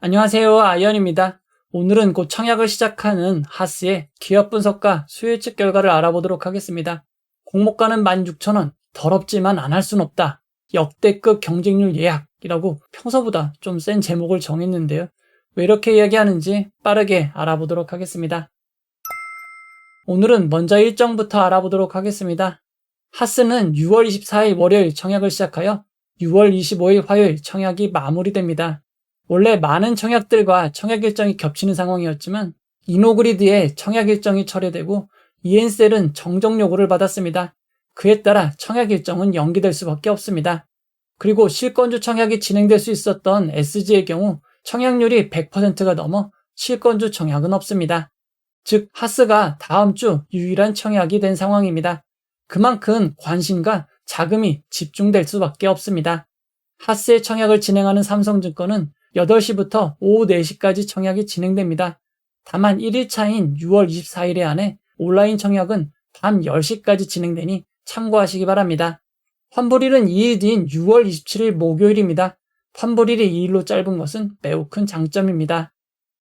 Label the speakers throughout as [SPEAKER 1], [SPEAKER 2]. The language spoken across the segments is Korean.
[SPEAKER 1] 안녕하세요. 아이언입니다. 오늘은 곧 청약을 시작하는 하스의 기업 분석과 수요 예측 결과를 알아보도록 하겠습니다. 공모가는 16,000원, 더럽지만 안 할 순 없다. 역대급 경쟁률 예약이라고 평소보다 좀 센 제목을 정했는데요. 왜 이렇게 이야기하는지 빠르게 알아보도록 하겠습니다. 오늘은 먼저 일정부터 알아보도록 하겠습니다. 하스는 6월 24일 월요일 청약을 시작하여 6월 25일 화요일 청약이 마무리됩니다. 원래 많은 청약들과 청약 일정이 겹치는 상황이었지만 이노그리드의 청약 일정이 철회되고 이엔셀은 정정 요구를 받았습니다. 그에 따라 청약 일정은 연기될 수밖에 없습니다. 그리고 실권주 청약이 진행될 수 있었던 SG의 경우 청약률이 100%가 넘어 실권주 청약은 없습니다. 즉 하스가 다음 주 유일한 청약이 된 상황입니다. 그만큼 관심과 자금이 집중될 수밖에 없습니다. 하스의 청약을 진행하는 삼성증권은 8시부터 오후 4시까지 청약이 진행됩니다. 다만 1일차인 6월 24일에 한해 온라인 청약은 밤 10시까지 진행되니 참고하시기 바랍니다. 환불일은 2일 뒤인 6월 27일 목요일입니다. 환불일이 2일로 짧은 것은 매우 큰 장점입니다.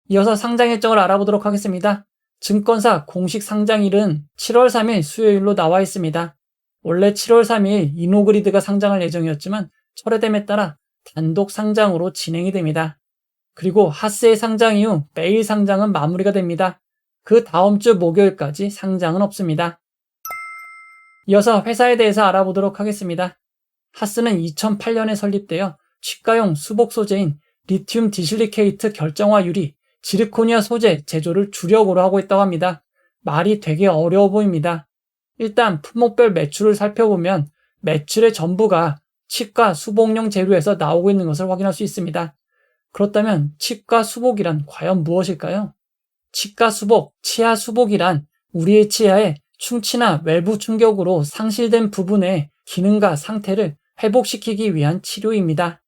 [SPEAKER 1] 이어서 상장 일정을 알아보도록 하겠습니다. 증권사 공식 상장일은 7월 3일 수요일로 나와 있습니다. 원래 7월 3일 이노그리드가 상장할 예정이었지만 철회됨에 따라 단독 상장으로 진행이 됩니다. 그리고 하스의 상장 이후 매일 상장은 마무리가 됩니다. 그 다음 주 목요일까지 상장은 없습니다. 이어서 회사에 대해서 알아보도록 하겠습니다. 하스는 2008년에 설립되어 치과용 수복 소재인 리튬 디실리케이트 결정화 유리, 지르코니아 소재 제조를 주력으로 하고 있다고 합니다. 말이 되게 어려워 보입니다. 일단 품목별 매출을 살펴보면 매출의 전부가 치과 수복용 재료에서 나오고 있는 것을 확인할 수 있습니다. 그렇다면 치과 수복이란 과연 무엇일까요? 치과 수복, 치아 수복이란 우리의 치아에 충치나 외부 충격으로 상실된 부분의 기능과 상태를 회복시키기 위한 치료입니다.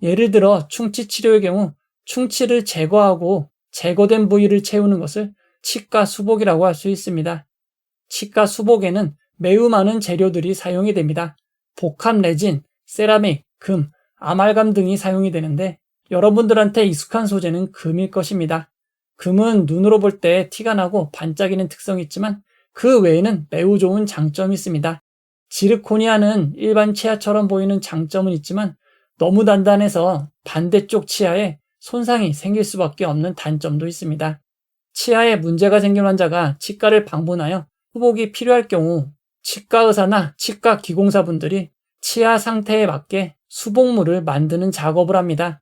[SPEAKER 1] 예를 들어 충치 치료의 경우 충치를 제거하고 제거된 부위를 채우는 것을 치과 수복이라고 할 수 있습니다. 치과 수복에는 매우 많은 재료들이 사용이 됩니다. 복합 레진, 세라믹, 금, 아말감 등이 사용이 되는데 여러분들한테 익숙한 소재는 금일 것입니다. 금은 눈으로 볼 때 티가 나고 반짝이는 특성이 있지만 그 외에는 매우 좋은 장점이 있습니다. 지르코니아는 일반 치아처럼 보이는 장점은 있지만 너무 단단해서 반대쪽 치아에 손상이 생길 수밖에 없는 단점도 있습니다. 치아에 문제가 생긴 환자가 치과를 방문하여 수복이 필요할 경우 치과 의사나 치과 기공사분들이 치아 상태에 맞게 수복물을 만드는 작업을 합니다.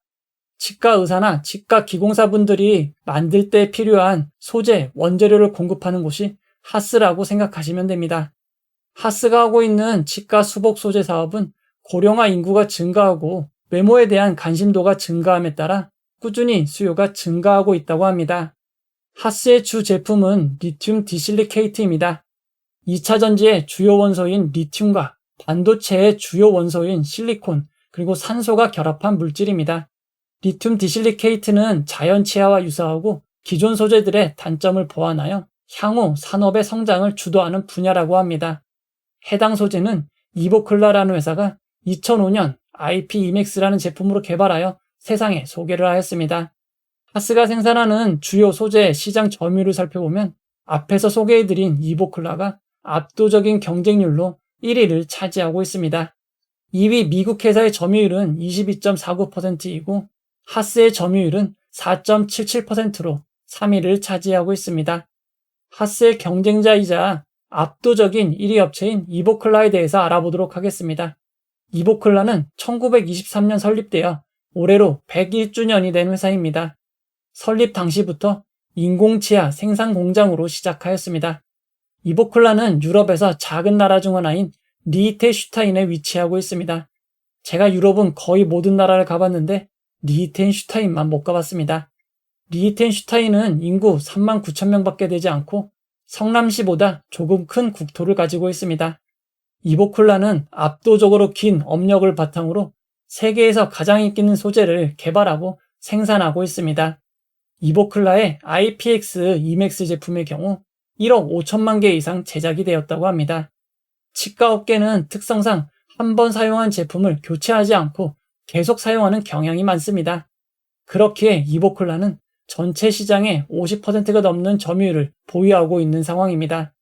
[SPEAKER 1] 치과 의사나 치과 기공사분들이 만들 때 필요한 소재, 원재료를 공급하는 곳이 하스라고 생각하시면 됩니다. 하스가 하고 있는 치과 수복 소재 사업은 고령화 인구가 증가하고 외모에 대한 관심도가 증가함에 따라 꾸준히 수요가 증가하고 있다고 합니다. 하스의 주 제품은 리튬 디실리케이트입니다. 2차 전지의 주요 원소인 리튬과 반도체의 주요 원소인 실리콘, 그리고 산소가 결합한 물질입니다. 리튬 디실리케이트는 자연 치아와 유사하고 기존 소재들의 단점을 보완하여 향후 산업의 성장을 주도하는 분야라고 합니다. 해당 소재는 이보클라라는 회사가 2005년 IP-이맥스라는 제품으로 개발하여 세상에 소개를 하였습니다. 하스가 생산하는 주요 소재 시장 점유율을 살펴보면 앞에서 소개해드린 이보클라가 압도적인 경쟁률로 1위를 차지하고 있습니다. 2위 미국 회사의 점유율은 22.49%이고 하스의 점유율은 4.77%로 3위를 차지하고 있습니다. 하스의 경쟁자이자 압도적인 1위 업체인 이보클라에 대해서 알아보도록 하겠습니다. 이보클라는 1923년 설립되어 올해로 101주년이 된 회사입니다. 설립 당시부터 인공치아 생산 공장으로 시작하였습니다. 이보클라는 유럽에서 작은 나라 중 하나인 리히텐슈타인에 위치하고 있습니다. 제가 유럽은 거의 모든 나라를 가봤는데 리히텐슈타인만 못 가봤습니다. 리히텐슈타인은 인구 39,000명밖에 되지 않고 성남시보다 조금 큰 국토를 가지고 있습니다. 이보클라는 압도적으로 긴 업력을 바탕으로 세계에서 가장 인기 있는 소재를 개발하고 생산하고 있습니다. 이보클라의 IPX 이맥스 제품의 경우 1억 5천만 개 이상 제작이 되었다고 합니다. 치과 업계는 특성상 한 번 사용한 제품을 교체하지 않고 계속 사용하는 경향이 많습니다. 그렇기에 이보클라는 전체 시장의 50%가 넘는 점유율을 보유하고 있는 상황입니다.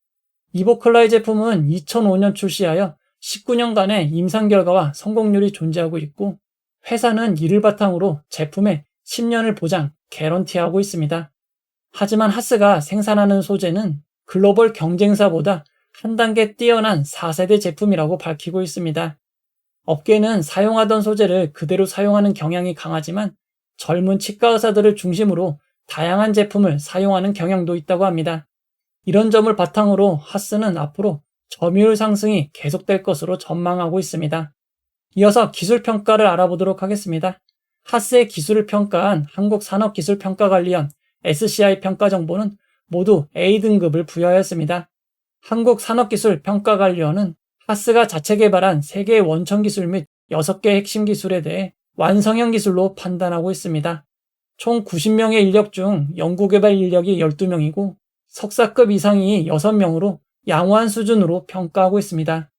[SPEAKER 1] 이보클라의 제품은 2005년 출시하여 19년간의 임상 결과와 성공률이 존재하고 있고, 회사는 이를 바탕으로 제품의 10년을 보장, 개런티하고 있습니다. 하지만 하스가 생산하는 소재는 글로벌 경쟁사보다 한 단계 뛰어난 4세대 제품이라고 밝히고 있습니다. 업계는 사용하던 소재를 그대로 사용하는 경향이 강하지만 젊은 치과 의사들을 중심으로 다양한 제품을 사용하는 경향도 있다고 합니다. 이런 점을 바탕으로 하스는 앞으로 점유율 상승이 계속될 것으로 전망하고 있습니다. 이어서 기술 평가를 알아보도록 하겠습니다. 하스의 기술을 평가한 한국산업기술평가관리원 SCI 평가 정보는 모두 A등급을 부여하였습니다. 한국산업기술평가관리원은 하스가 자체 개발한 3개의 원천 기술 및 6개의 핵심 기술에 대해 완성형 기술로 판단하고 있습니다. 총 90명의 인력 중 연구개발 인력이 12명이고 석사급 이상이 6명으로 양호한 수준으로 평가하고 있습니다.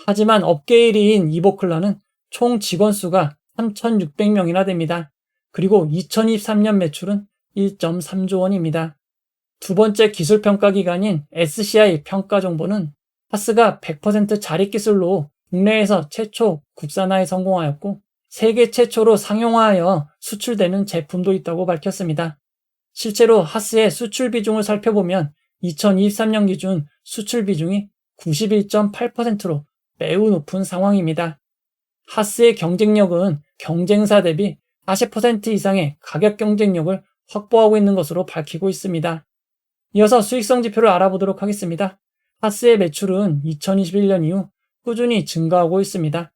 [SPEAKER 1] 하지만 업계 1위인 이보클라는 총 직원 수가 3,600명이나 됩니다. 그리고 2023년 매출은 1.3조 원입니다. 두 번째 기술 평가 기관인 SCI 평가 정보는 하스가 100% 자립기술로 국내에서 최초 국산화에 성공하였고 세계 최초로 상용화하여 수출되는 제품도 있다고 밝혔습니다. 실제로 하스의 수출 비중을 살펴보면 2023년 기준 수출 비중이 91.8%로 매우 높은 상황입니다. 하스의 경쟁력은 경쟁사 대비 40% 이상의 가격 경쟁력을 확보하고 있는 것으로 밝히고 있습니다. 이어서 수익성 지표를 알아보도록 하겠습니다. 하스의 매출은 2021년 이후 꾸준히 증가하고 있습니다.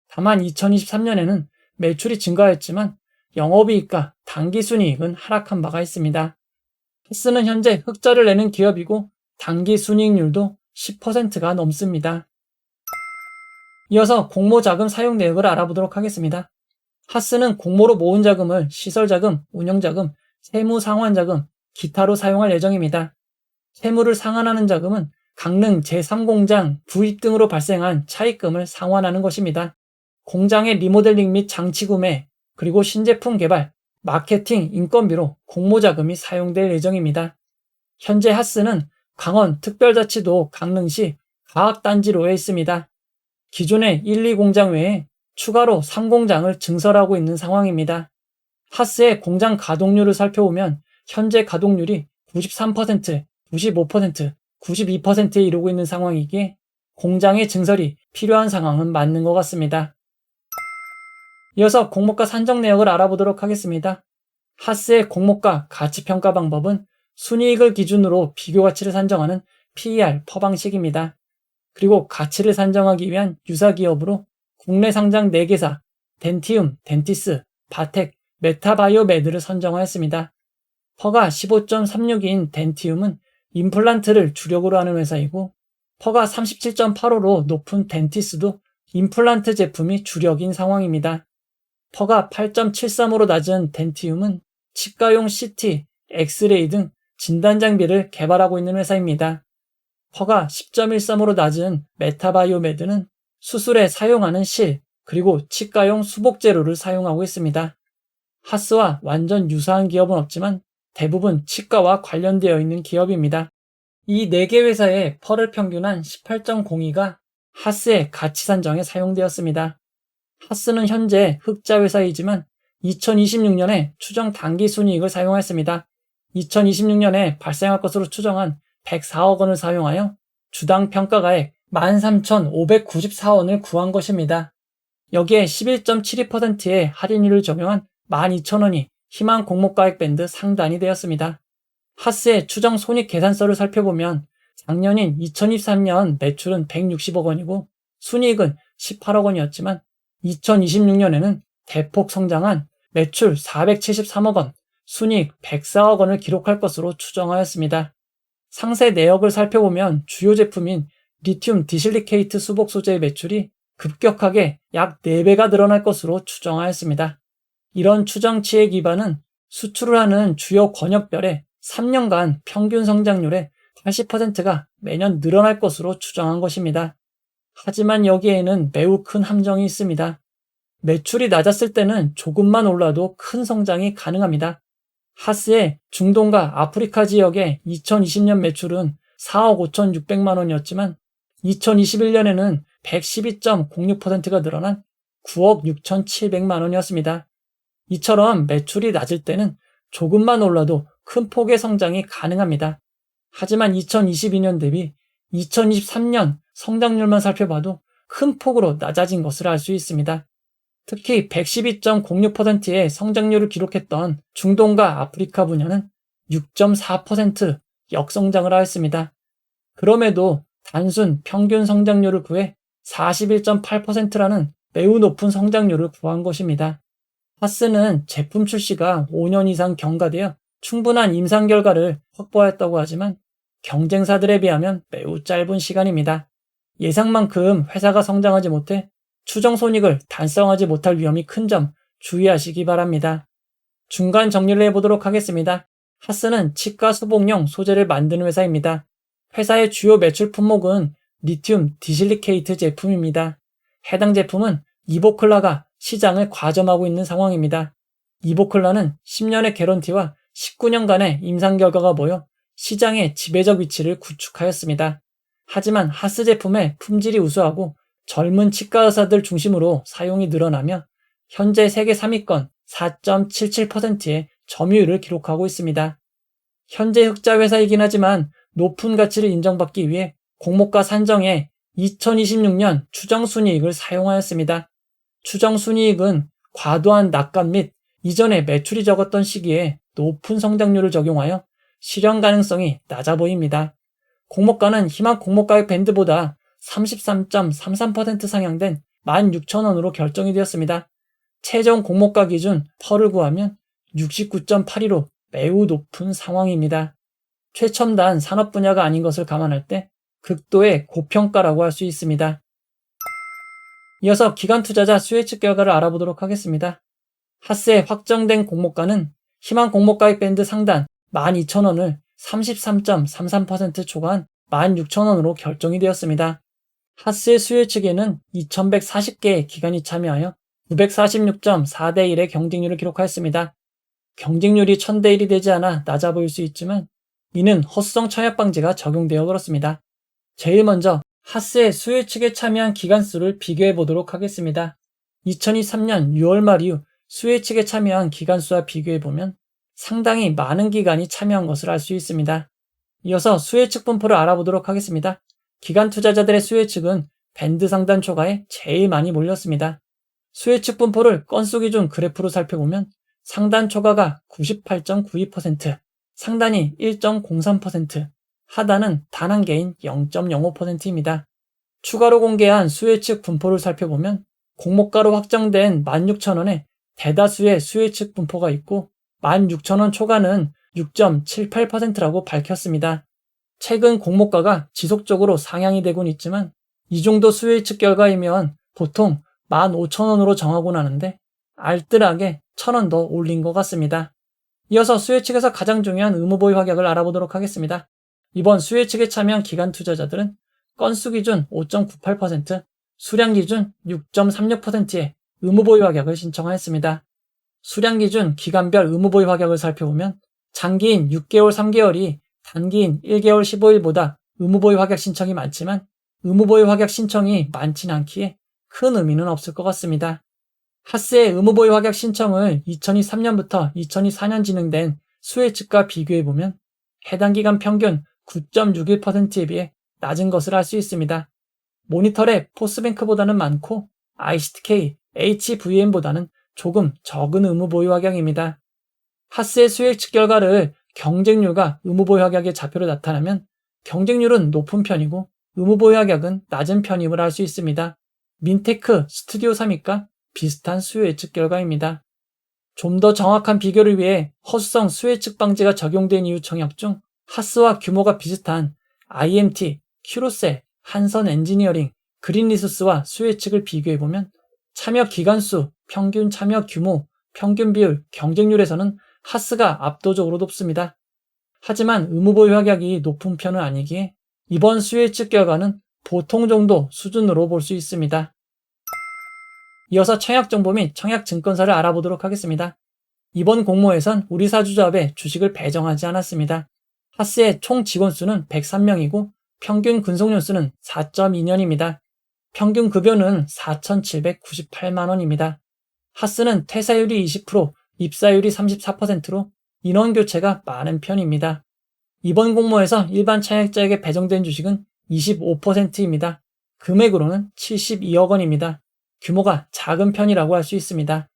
[SPEAKER 1] 다만 2023년에는 매출이 증가했지만 영업이익과 당기순이익은 하락한 바가 있습니다. 하스는 현재 흑자를 내는 기업이고 당기순이익률도 10%가 넘습니다. 이어서 공모자금 사용 내역을 알아보도록 하겠습니다. 하스는 공모로 모은 자금을 시설자금, 운영자금, 세무상환자금, 기타로 사용할 예정입니다. 세무를 상환하는 자금은 강릉 제3공장 구입 등으로 발생한 차입금을 상환하는 것입니다. 공장의 리모델링 및 장치 구매, 그리고 신제품 개발, 마케팅, 인건비로 공모자금이 사용될 예정입니다. 현재 하스는 강원 특별자치도 강릉시 과학단지로에 있습니다. 기존의 1, 2공장 외에 추가로 3공장을 증설하고 있는 상황입니다. 하스의 공장 가동률을 살펴보면 현재 가동률이 93%, 95%, 92%에 이르고 있는 상황이기에 공장의 증설이 필요한 상황은 맞는 것 같습니다. 이어서 공모가 산정 내역을 알아보도록 하겠습니다. 하스의 공모가 가치평가 방법은 순이익을 기준으로 비교가치를 산정하는 PER 퍼방식입니다. 그리고 가치를 산정하기 위한 유사기업으로 국내 상장 4개사, 덴티움, 덴티스, 바텍, 메타바이오메드를 선정하였습니다. 퍼가 15.36인 덴티움은 임플란트를 주력으로 하는 회사이고 퍼가 37.85로 높은 덴티스도 임플란트 제품이 주력인 상황입니다. 퍼가 8.73으로 낮은 덴티움은 치과용 CT, 엑스레이 등 진단 장비를 개발하고 있는 회사입니다. 퍼가 10.13으로 낮은 메타바이오메드는 수술에 사용하는 실, 그리고 치과용 수복재료를 사용하고 있습니다. 하스와 완전 유사한 기업은 없지만 대부분 치과와 관련되어 있는 기업입니다. 이 4개 회사의 퍼를 평균한 18.02가 하스의 가치 산정에 사용되었습니다. 하스는 현재 흑자 회사이지만 2026년에 추정 당기순이익을 사용하였습니다. 2026년에 발생할 것으로 추정한 104억 원을 사용하여 주당 평가가액 13,594원을 구한 것입니다. 여기에 11.72%의 할인율을 적용한 12,000원이 희망 공모가액 밴드 상단이 되었습니다. 하스의 추정 손익 계산서를 살펴보면 작년인 2023년 매출은 160억 원이고 순이익은 18억 원이었지만 2026년에는 대폭 성장한 매출 473억 원, 순이익 104억 원을 기록할 것으로 추정하였습니다. 상세 내역을 살펴보면 주요 제품인 리튬 디실리케이트 수복 소재의 매출이 급격하게 약 4배가 늘어날 것으로 추정하였습니다. 이런 추정치의 기반은 수출을 하는 주요 권역별의 3년간 평균 성장률의 80%가 매년 늘어날 것으로 추정한 것입니다. 하지만 여기에는 매우 큰 함정이 있습니다. 매출이 낮았을 때는 조금만 올라도 큰 성장이 가능합니다. 하스의 중동과 아프리카 지역의 2020년 매출은 4억 5,600만 원이었지만 2021년에는 112.06%가 늘어난 9억 6,700만 원이었습니다. 이처럼 매출이 낮을 때는 조금만 올라도 큰 폭의 성장이 가능합니다. 하지만 2022년 대비 2023년 성장률만 살펴봐도 큰 폭으로 낮아진 것을 알 수 있습니다. 특히 112.06%의 성장률을 기록했던 중동과 아프리카 분야는 6.4% 역성장을 하였습니다. 그럼에도 단순 평균 성장률을 구해 41.8%라는 매우 높은 성장률을 구한 것입니다. 하스는 제품 출시가 5년 이상 경과되어 충분한 임상 결과를 확보하였다고 하지만 경쟁사들에 비하면 매우 짧은 시간입니다. 예상만큼 회사가 성장하지 못해 추정 손익을 달성하지 못할 위험이 큰 점 주의하시기 바랍니다. 중간 정리를 해보도록 하겠습니다. 하스는 치과 수복용 소재를 만드는 회사입니다. 회사의 주요 매출 품목은 리튬 디실리케이트 제품입니다. 해당 제품은 이보클라가 시장을 과점하고 있는 상황입니다. 이보클라는 10년의 개런티와 19년간의 임상 결과가 모여 시장의 지배적 위치를 구축하였습니다. 하지만 하스 제품의 품질이 우수하고 젊은 치과 의사들 중심으로 사용이 늘어나며 현재 세계 3위권 4.77%의 점유율을 기록하고 있습니다. 현재 흑자 회사이긴 하지만 높은 가치를 인정받기 위해 공모가 산정에 2026년 추정순이익을 사용하였습니다. 추정순이익은 과도한 낙관 및 이전에 매출이 적었던 시기에 높은 성장률을 적용하여 실현 가능성이 낮아 보입니다. 공모가는 희망 공모가액 밴드보다 33.33% 상향된 16,000원으로 결정이 되었습니다. 최종 공모가 기준 펄을 구하면 69.82로 매우 높은 상황입니다. 최첨단 산업 분야가 아닌 것을 감안할 때 극도의 고평가라고 할 수 있습니다. 이어서 기관 투자자 수혜측 결과를 알아보도록 하겠습니다. 하스의 확정된 공모가는 희망 공모가액 밴드 상단 12,000원을 33.33% 초과한 16,000원으로 결정이 되었습니다. 하스의 수혜 측에는 2,140개의 기관이 참여하여 946.4대 1의 경쟁률을 기록하였습니다. 경쟁률이 1,000대 1이 되지 않아 낮아 보일 수 있지만 이는 허수성 청약 방지가 적용되어 그렇습니다. 제일 먼저 하스의 수혜 측에 참여한 기관 수를 비교해 보도록 하겠습니다. 2023년 6월 말 이후 수혜 측에 참여한 기관 수와 비교해 보면 상당히 많은 기관이 참여한 것을 알 수 있습니다. 이어서 수혜 측 분포를 알아보도록 하겠습니다. 기관 투자자들의 수혜 측은 밴드 상단 초과에 제일 많이 몰렸습니다. 수혜 측 분포를 건수 기준 그래프로 살펴보면 상단 초과가 98.92%, 상단이 1.03%, 하단은 단 한 개인 0.05%입니다. 추가로 공개한 수혜 측 분포를 살펴보면 공모가로 확정된 16,000원에 대다수의 수혜 측 분포가 있고 16,000원 초과는 6.78%라고 밝혔습니다. 최근 공모가가 지속적으로 상향이 되곤 있지만 이 정도 수혜 측 결과이면 보통 15,000원으로 정하곤 하는데 알뜰하게 1,000원 더 올린 것 같습니다. 이어서 수혜 측에서 가장 중요한 의무보유 확약을 알아보도록 하겠습니다. 이번 수혜 측에 참여한 기관 투자자들은 건수 기준 5.98%, 수량 기준 6.36%의 의무보유 확약을 신청하였습니다. 수량 기준 기간별 의무보유 확약을 살펴보면 장기인 6개월 3개월이 단기인 1개월 15일보다 의무보유 확약 신청이 많지만 의무보유 확약 신청이 많지는 않기에 큰 의미는 없을 것 같습니다. 하스의 의무보유 확약 신청을 2023년부터 2024년 진행된 수혜 측과 비교해보면 해당 기간 평균 9.61%에 비해 낮은 것을 알 수 있습니다. 모니터랩 포스뱅크보다는 많고 ICTK, HVM보다는 조금 적은 의무보유 확약입니다. 하스의 수혜 측 결과를 경쟁률과 의무보유 확약의 좌표로 나타나면 경쟁률은 높은 편이고 의무보유 확약은 낮은 편임을 알 수 있습니다. 민테크 스튜디오 3위과 비슷한 수혜 측 결과입니다. 좀 더 정확한 비교를 위해 허수성 수혜 측 방지가 적용된 이유 청약 중 하스와 규모가 비슷한 IMT, 큐로셀, 한선 엔지니어링, 그린리소스와 수혜 측을 비교해보면 참여 기간수, 평균 참여 규모, 평균 비율, 경쟁률에서는 하스가 압도적으로 높습니다. 하지만 의무보유 확약이 높은 편은 아니기에 이번 수혜 측 결과는 보통 정도 수준으로 볼 수 있습니다. 이어서 청약정보 및 청약증권사를 알아보도록 하겠습니다. 이번 공모에선 우리사주조합에 주식을 배정하지 않았습니다. 하스의 총 직원수는 103명이고 평균 근속연수는 4.2년입니다. 평균 급여는 4,798만원입니다. 하스는 퇴사율이 20%, 입사율이 34%로 인원 교체가 많은 편입니다. 이번 공모에서 일반 청약자에게 배정된 주식은 25%입니다. 금액으로는 72억 원입니다. 규모가 작은 편이라고 할 수 있습니다.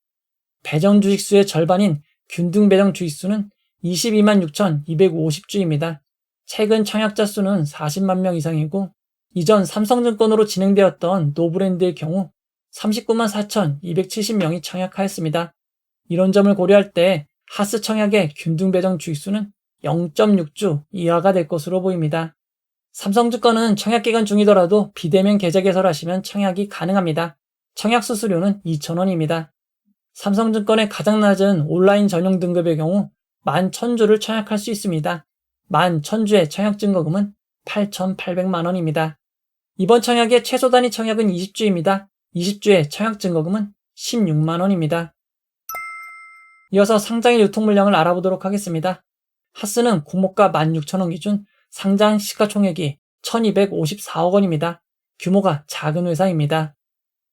[SPEAKER 1] 배정 주식수의 절반인 균등 배정 주식수는 22만 6,250주입니다. 최근 청약자 수는 40만 명 이상이고 이전 삼성증권으로 진행되었던 노브랜드의 경우 39만 4,270명이 청약하였습니다. 이런 점을 고려할 때 하스 청약의 균등 배정 주식수는 0.6주 이하가 될 것으로 보입니다. 삼성증권은 청약기간 중이더라도 비대면 계좌 개설하시면 청약이 가능합니다. 청약 수수료는 2,000원입니다. 삼성증권의 가장 낮은 온라인 전용 등급의 경우 11,000주를 청약할 수 있습니다. 11,000주의 청약 증거금은 8,800만원입니다. 이번 청약의 최소 단위 청약은 20주입니다. 20주의 청약 증거금은 16만원입니다. 이어서 상장일 유통 물량을 알아보도록 하겠습니다. 하스는 공모가 16,000원 기준 상장 시가총액이 1,254억 원입니다. 규모가 작은 회사입니다.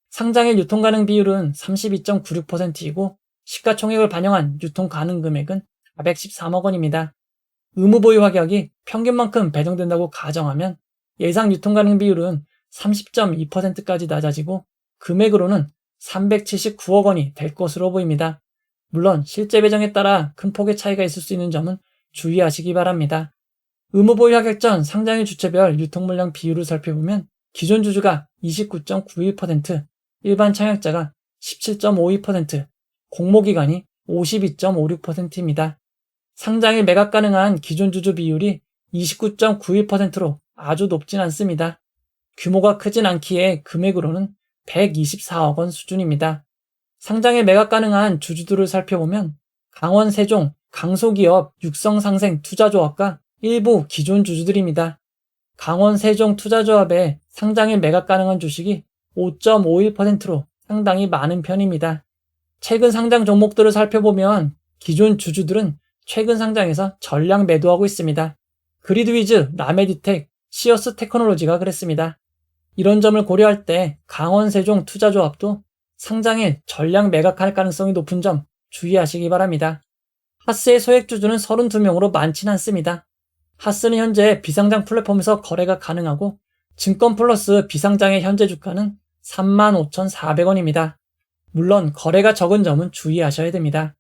[SPEAKER 1] 상장일 유통 가능 비율은 32.96%이고 시가총액을 반영한 유통 가능 금액은 413억 원입니다. 의무 보유 확약이 평균만큼 배정된다고 가정하면 예상 유통 가능 비율은 30.2%까지 낮아지고 금액으로는 379억 원이 될 것으로 보입니다. 물론 실제 배정에 따라 큰 폭의 차이가 있을 수 있는 점은 주의하시기 바랍니다. 의무 보유 확약 전 상장일 주체별 유통 물량 비율을 살펴보면 기존 주주가 29.91%, 일반 청약자가 17.52%, 공모기관이 52.56%입니다. 상장일 매각 가능한 기존 주주 비율이 29.91%로 아주 높진 않습니다. 규모가 크진 않기에 금액으로는 124억 원 수준입니다. 상장일 매각 가능한 주주들을 살펴보면 강원 세종 강소기업 육성상생 투자조합과 일부 기존 주주들입니다. 강원 세종 투자조합의 상장일 매각 가능한 주식이 5.51%로 상당히 많은 편입니다. 최근 상장 종목들을 살펴보면 기존 주주들은 최근 상장에서 전량 매도하고 있습니다. 그리드위즈, 라메디텍, 시어스 테크놀로지가 그랬습니다. 이런 점을 고려할 때 강원 세종 투자조합도 상장일 전량 매각할 가능성이 높은 점 주의하시기 바랍니다. 하스의 소액 주주는 32명으로 많진 않습니다. 하스는 현재 비상장 플랫폼에서 거래가 가능하고 증권 플러스 비상장의 현재 주가는 35,400원입니다. 물론 거래가 적은 점은 주의하셔야 됩니다.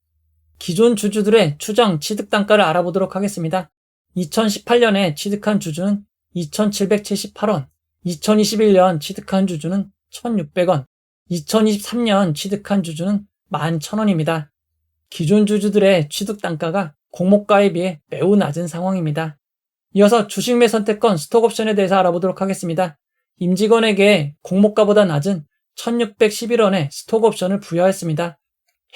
[SPEAKER 1] 기존 주주들의 추정 취득 단가를 알아보도록 하겠습니다. 2018년에 취득한 주주는 2,778원, 2021년 취득한 주주는 1,600원, 2023년 취득한 주주는 11,000원입니다. 기존 주주들의 취득 단가가 공모가에 비해 매우 낮은 상황입니다. 이어서 주식 매 선택권 스톡옵션에 대해서 알아보도록 하겠습니다. 임직원에게 공모가보다 낮은 1,611원의 스톡옵션을 부여했습니다.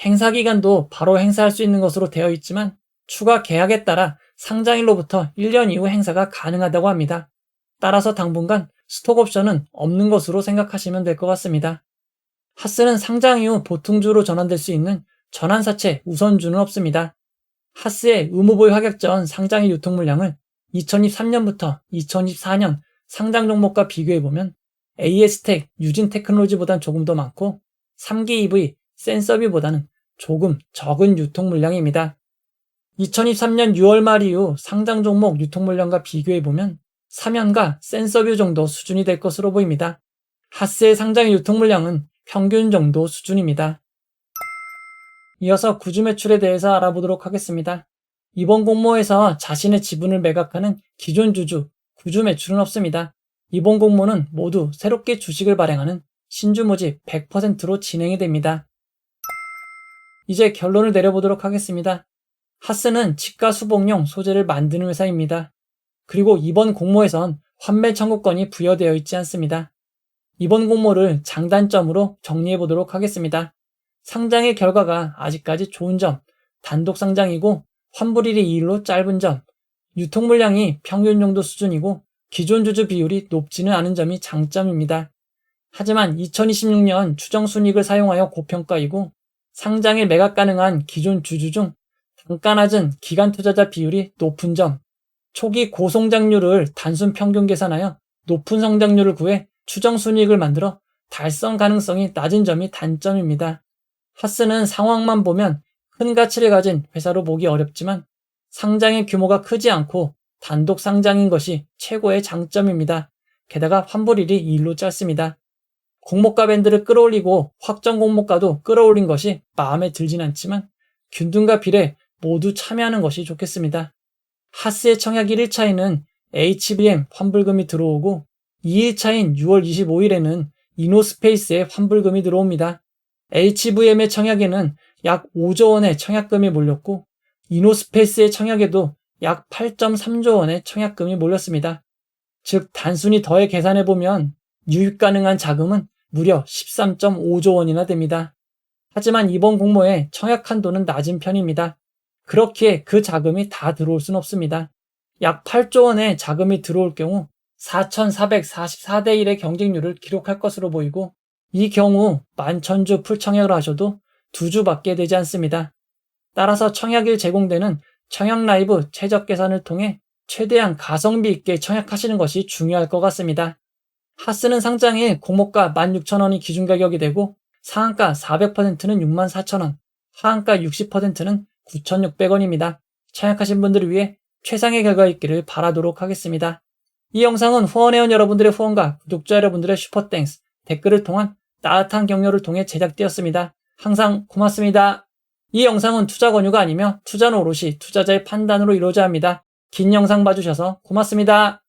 [SPEAKER 1] 행사 기간도 바로 행사할 수 있는 것으로 되어 있지만 추가 계약에 따라 상장일로부터 1년 이후 행사가 가능하다고 합니다. 따라서 당분간 스톡옵션은 없는 것으로 생각하시면 될 것 같습니다. 하스는 상장 이후 보통주로 전환될 수 있는 전환사채 우선주는 없습니다. 하스의 의무보유 확약 전 상장일 유통 물량을 2023년부터 2024년 상장 종목과 비교해보면 AS텍, 유진테크놀로지보단 조금 더 많고 3기 EV, 센서비보다는 조금 적은 유통 물량입니다. 2023년 6월 말 이후 상장 종목 유통 물량과 비교해보면 사면과 센서뷰 정도 수준이 될 것으로 보입니다. 하스의 상장의 유통 물량은 평균 정도 수준입니다. 이어서 구주 매출에 대해서 알아보도록 하겠습니다. 이번 공모에서 자신의 지분을 매각하는 기존 주주, 구주 매출은 없습니다. 이번 공모는 모두 새롭게 주식을 발행하는 신주 모집 100%로 진행이 됩니다. 이제 결론을 내려보도록 하겠습니다. 하스는 치가 수복용 소재를 만드는 회사입니다. 그리고 이번 공모에선 환매 청구권이 부여되어 있지 않습니다. 이번 공모를 장단점으로 정리해보도록 하겠습니다. 상장의 결과가 아직까지 좋은 점, 단독 상장이고 환불일이 2일로 짧은 점, 유통 물량이 평균 정도 수준이고 기존 주주 비율이 높지는 않은 점이 장점입니다. 하지만 2026년 추정순이익을 사용하여 고평가이고 상장에 매각 가능한 기존 주주 중 단가 낮은 기관 투자자 비율이 높은 점, 초기 고성장률을 단순 평균 계산하여 높은 성장률을 구해 추정순이익을 만들어 달성 가능성이 낮은 점이 단점입니다. 하스는 상황만 보면 큰 가치를 가진 회사로 보기 어렵지만 상장의 규모가 크지 않고 단독 상장인 것이 최고의 장점입니다. 게다가 환불일이 2일로 짧습니다. 공모가 밴드를 끌어올리고 확정 공모가도 끌어올린 것이 마음에 들진 않지만 균등과 비례 모두 참여하는 것이 좋겠습니다. 하스의 청약 1일차에는 HBM 환불금이 들어오고 2일차인 6월 25일에는 이노스페이스의 환불금이 들어옵니다. HVM의 청약에는 약 5조 원의 청약금이 몰렸고 이노스페이스의 청약에도 약 8.3조 원의 청약금이 몰렸습니다. 즉 단순히 더해 계산해보면 유입 가능한 자금은 무려 13.5조 원이나 됩니다. 하지만 이번 공모의 청약 한도는 낮은 편입니다. 그렇기에 그 자금이 다 들어올 순 없습니다. 약 8조 원의 자금이 들어올 경우 4,444대 1의 경쟁률을 기록할 것으로 보이고 이 경우 11,000주 풀청약을 하셔도 2주밖에 되지 않습니다. 따라서 청약일 제공되는 청약 라이브 최적 계산을 통해 최대한 가성비 있게 청약하시는 것이 중요할 것 같습니다. 하스는 상장에 공모가 16,000원이 기준 가격이 되고 상한가 400%는 64,000원, 하한가 60%는 9,600원입니다. 청약하신 분들을 위해 최상의 결과 있기를 바라도록 하겠습니다. 이 영상은 후원회원 여러분들의 후원과 구독자 여러분들의 슈퍼땡스, 댓글을 통한 따뜻한 격려를 통해 제작되었습니다. 항상 고맙습니다. 이 영상은 투자 권유가 아니며 투자는 오롯이 투자자의 판단으로 이루어져야 합니다. 긴 영상 봐주셔서 고맙습니다.